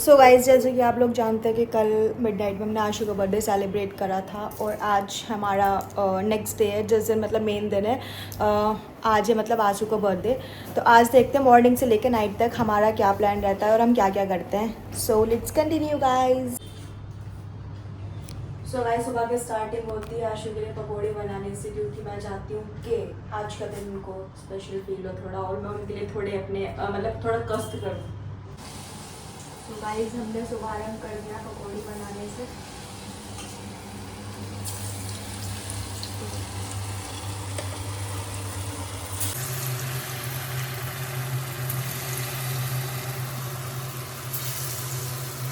So guys, जैसे कि आप लोग जानते हैं कि कल मिडनाइट में हमने आशु का बर्थडे सेलिब्रेट करा था और आज हमारा नेक्स्ट डे है, जिस दिन मतलब मेन दिन है। आज है मतलब आशु का बर्थडे। तो आज देखते हैं मॉर्निंग से लेकर नाइट तक हमारा क्या प्लान रहता है और हम क्या क्या करते हैं। So let's continue guys. So guys, सुबह की स्टार्टिंग होती है आशु के लिए पकौड़े बनाने से, क्योंकि मैं चाहती हूँ कि आज का दिन उनको स्पेशल फील हो थोड़ा, और मैं उनके लिए थोड़े अपने मतलब थोड़ा कष्ट करूँ। तो गाइस, हमने शुभारंभ कर दिया पकौड़ी बनाने से।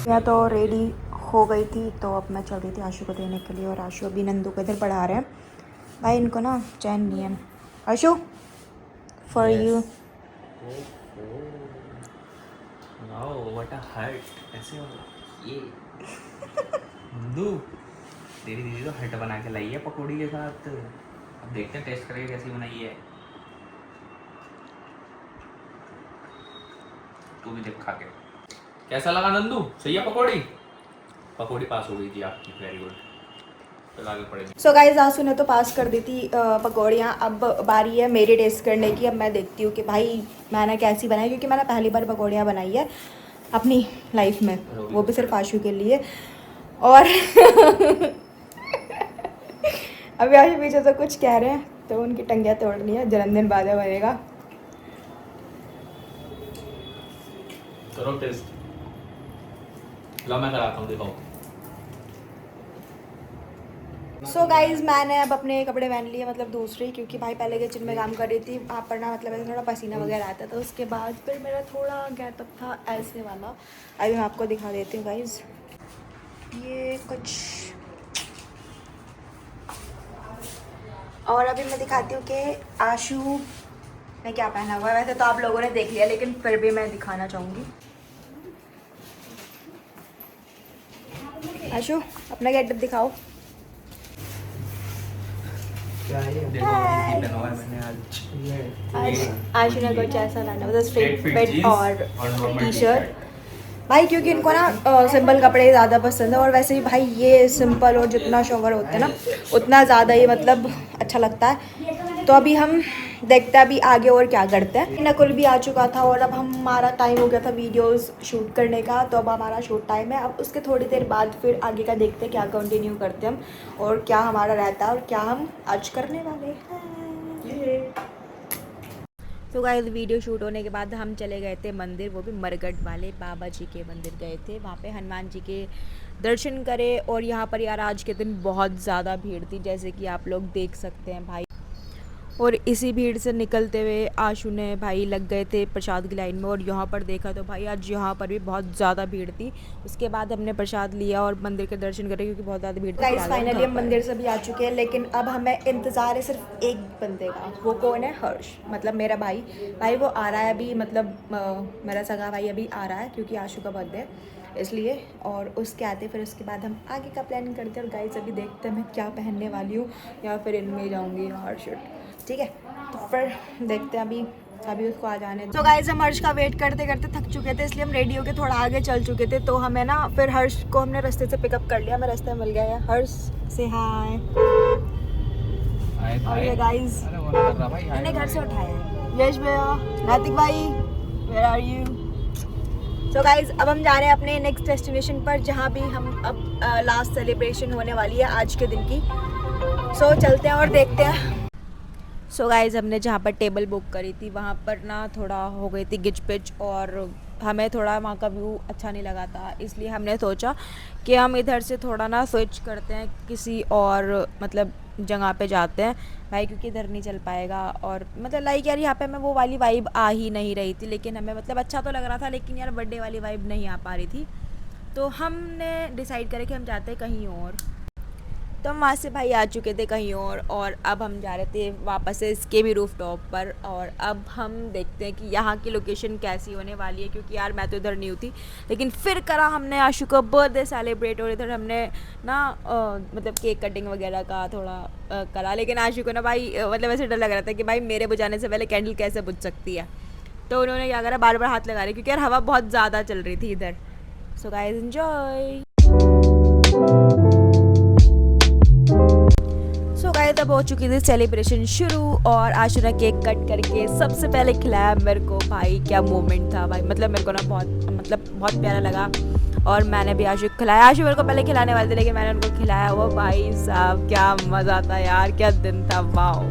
मैं तो रेडी हो गई थी, तो अब मैं चल रही थी आशु को देने के लिए, और आशु अभी नंदू को इधर पढ़ा रहे हैं। भाई इनको ना चैन नहीं है। Ashu, for you. Wow what a hurt. ऐसे हो ये नंदू, तेरी दीदी तो हर्ट बना के लाई है पकौड़ी के साथ। अब देखते हैं टेस्ट करके कैसी बनाई है। तू भी देख खा के कैसा लगा नंदू। सही है पकौड़ी। पकौड़ी पास हो गई थी आपकी, वेरी गुड। तो आगे पड़ेगी। सो गाइस, आशु ने तो पास कर दी थी पकौड़ियाँ। अब बारी है मेरी टेस्ट करने की। अब मैं देखती हूँ कि भाई मैंने कैसी बनाई, क्योंकि मैंने पहली बार पकौड़ियाँ बनाई है अपनी लाइफ में, वो भी सिर्फ आशु के लिए। और अभी आशु पीछे से कुछ कह रहे हैं, तो उनकी टंगियाँ तोड़नी है, जन्मदिन बाद में बनेगा। करो टेस्ट। लो मैं कराता हूँ, दिखाओ। सो गाइज, मैंने अब अपने कपड़े पहन लिए, मतलब दूसरे, क्योंकि भाई पहले किचन में काम कर रही थी, वहाँ पर ना मतलब ऐसे थोड़ा पसीना वगैरह आता था। उसके बाद फिर मेरा थोड़ा गेटअप था ऐसे वाला। अभी मैं आपको दिखा देती हूँ गाइज, ये कुछ। और अभी मैं दिखाती हूँ कि आशु ने क्या पहना हुआ है। वैसे तो आप लोगों ने देख लिया, लेकिन फिर भी मैं दिखाना चाहूँगी। आशु, अपना गेटअप दिखाओ। देखो ये पहना हुआ है मैंने आज। आशु ने कुछ ऐसा पहना हुआ, स्ट्रेट फिट फिट जीन्स और नॉर्मल टी शर्ट। भाई क्योंकि इनको ना सिंपल कपड़े ज़्यादा पसंद है, और वैसे भी भाई ये सिंपल और जितना शोवर होते हैं ना, उतना ज़्यादा ही मतलब अच्छा लगता है। तो अभी हम देखते हैं अभी आगे और क्या करते हैं। नकुल भी आ चुका था, और अब हमारा टाइम हो गया था वीडियोस शूट करने का, तो अब हमारा शूट टाइम है। अब उसके थोड़ी देर बाद फिर आगे का देखते हैं क्या कंटिन्यू करते हैं हम, और क्या हमारा रहता है और क्या हम आज करने वाले हैं। तो गाइस, वीडियो शूट होने के बाद हम चले गए थे मंदिर, वो भी मरगढ़ वाले बाबा जी के मंदिर गए थे। वहाँ पे हनुमान जी के दर्शन करे, और यहाँ पर यार आज के दिन बहुत ज़्यादा भीड़ थी, जैसे कि आप लोग देख सकते हैं भाई। और इसी भीड़ से निकलते हुए आशु ने भाई लग गए थे प्रसाद की लाइन में, और यहाँ पर देखा तो भाई आज यहाँ पर भी बहुत ज़्यादा भीड़ थी। उसके बाद हमने प्रसाद लिया और मंदिर के दर्शन करे, क्योंकि बहुत ज़्यादा भीड़ थी। गाइस, फाइनली हम मंदिर से भी आ चुके हैं, लेकिन अब हमें इंतज़ार है सिर्फ एक बंदे का। वो कौन है? हर्ष, मतलब मेरा भाई। भाई वो आ रहा है अभी, मतलब मेरा सगा भाई अभी आ रहा है, क्योंकि आशु का बर्थडे है इसलिए। और उसके आते फिर उसके बाद हम आगे का प्लान करते हैं। और गाइस, अभी देखते हैं मैं क्या पहनने वाली हूँ, या फिर इनमें जाऊँगी हर शर्ट। ठीक है, तो फिर देखते हैं अभी उसको आ जाने। तो गाइस, हम हर्ष का वेट करते करते थक चुके थे, इसलिए हम रेडी होके थोड़ा आगे चल चुके थे। तो हमें ना फिर हर्ष को हमने रास्ते से पिकअप कर लिया, हमें रास्ते में मिल गया है। हर्ष से हाय। और ये गाइस मैंने घर से उठाया है। यश भैया, नातिक भाई, where are you? So guys, अब हम जा रहे हैं अपने नेक्स्ट डेस्टिनेशन पर, जहाँ भी हम अब लास्ट सेलिब्रेशन होने वाली है आज के दिन की। सो चलते हैं और देखते हैं। सो गाइज, हमने जहाँ पर टेबल बुक करी थी वहाँ पर ना थोड़ा हो गई थी गिच पिच, और हमें थोड़ा वहाँ का व्यू अच्छा नहीं लगा था, इसलिए हमने सोचा कि हम इधर से थोड़ा ना स्विच करते हैं, किसी और मतलब जगह पे जाते हैं भाई, क्योंकि इधर नहीं चल पाएगा। और मतलब लाइक यार यहाँ पे हमें वो वाली वाइब आ ही नहीं रही थी, लेकिन हमें मतलब अच्छा तो लग रहा था, लेकिन यार बर्थडे वाली वाइब नहीं आ पा रही थी। तो हमने डिसाइड करें कि हम जाते हैं कहीं और। तो हम वहाँ से भाई आ चुके थे कहीं और अब हम जा रहे थे वापस से इसके भी रूफ टॉप पर। और अब हम देखते हैं कि यहाँ की लोकेशन कैसी होने वाली है, क्योंकि यार मैं तो इधर नहीं हुई थी, लेकिन फिर करा हमने आशु का बर्थडे सेलिब्रेट, और इधर हमने ना मतलब केक कटिंग वगैरह का थोड़ा करा। लेकिन आशु को ना भाई मतलब ऐसे डर लग रहा था कि भाई मेरे बुझाने से पहले कैंडल कैसे बुझ सकती है। तो उन्होंने क्या करा, बार बार हाथ लगा रहे, क्योंकि यार हवा बहुत ज़्यादा चल रही थी इधर। So guys enjoy. So guys अब हो चुकी थी सेलिब्रेशन शुरू और आशु ने केक कट करके सबसे पहले खिलाया मेरे को। भाई क्या मोमेंट था भाई, मतलब मेरे को ना बहुत प्यारा लगा। और मैंने भी आशु को खिलाया। आशु मेरे को पहले खिलाने वाले थे लेकिन मैंने उनको खिलाया। वो भाई साहब क्या मज़ा था यार, क्या दिन था, वाओ।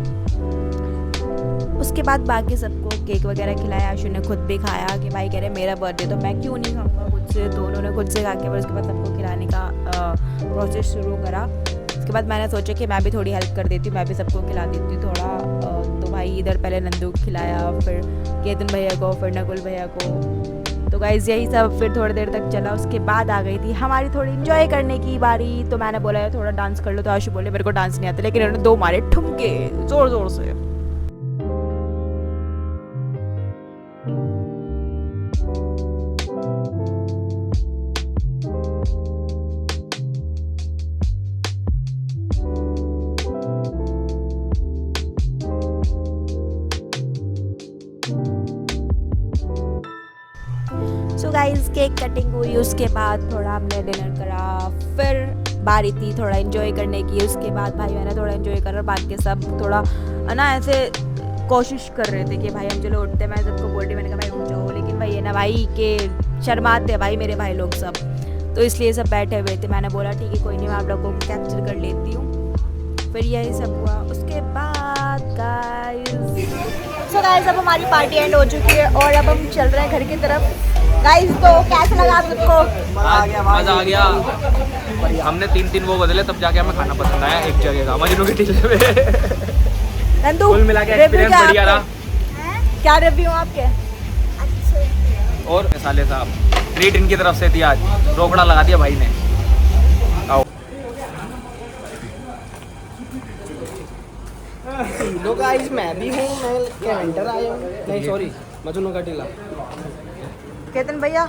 उसके बाद बाकी सबको केक वगैरह खिलाया। आशु ने खुद भी खाया कि भाई कह रहे मेरा बर्थडे तो मैं क्यों नहीं खाऊंगा खुद से, तो उन्होंने खुद से खा के फिर उसके बाद सबको खिलाने का प्रोसेस शुरू करा। उसके बाद मैंने सोचा कि मैं भी थोड़ी हेल्प कर देती हूँ, मैं भी सबको खिला देती हूँ थोड़ा। तो भाई इधर पहले नंदू को खिलाया, फिर केतन भैया को, फिर नकुल भैया को। तो गाइज़ यही सब फिर थोड़ी देर तक चला। उसके बाद आ गई थी हमारी थोड़ी इन्जॉय करने की बारी। तो मैंने बोला यार थोड़ा डांस कर लो, तो आशु बोले मेरे को डांस नहीं आता, लेकिन उन्होंने 2 मारे ठुमके ज़ोर ज़ोर से। सो गाइस केक कटिंग हुई, उसके बाद थोड़ा हमने डिनर करा, फिर बारी थी थोड़ा एंजॉय करने की। उसके बाद भाई मैंने थोड़ा एंजॉय करा, बाकी सब थोड़ा ना ऐसे कोशिश कर रहे थे कि भाई हम चलो उठते। मैं सबको बोल रही, मैंने कहा भाई उठ जाओ, लेकिन भाई ये ना भाई के शर्माते भाई मेरे भाई लोग सब, तो इसलिए सब बैठे हुए थे। मैंने बोला ठीक है कोई नहीं, मैं आप लोगों को कैप्चर कर लेती हूँ। फिर यही सब हुआ। उसके बाद गाइस अब हमारी पार्टी एंड हो चुकी है और अब हम चल रहे हैं घर की तरफ। गाइस तो कैसा लगा आप सबको? मजा आ गया। हमने 3 वो बदले तब जाके हमें खाना पसंद आया एक जगह का, मजनू के टीले में। नंदू कुल मिला के एक्सपीरियंस बढ़िया रहा। क्या रिव्यू आपके? और साले साहब ट्रीट इनकी तरफ से थी आज, रोकड़ा लगा दिया भाई ने। आओ लो गाइस, मैं भी हूँ, मैं कैलेंडर आया हूँ, नहीं सॉरी मजनू का टीला। केतन भैया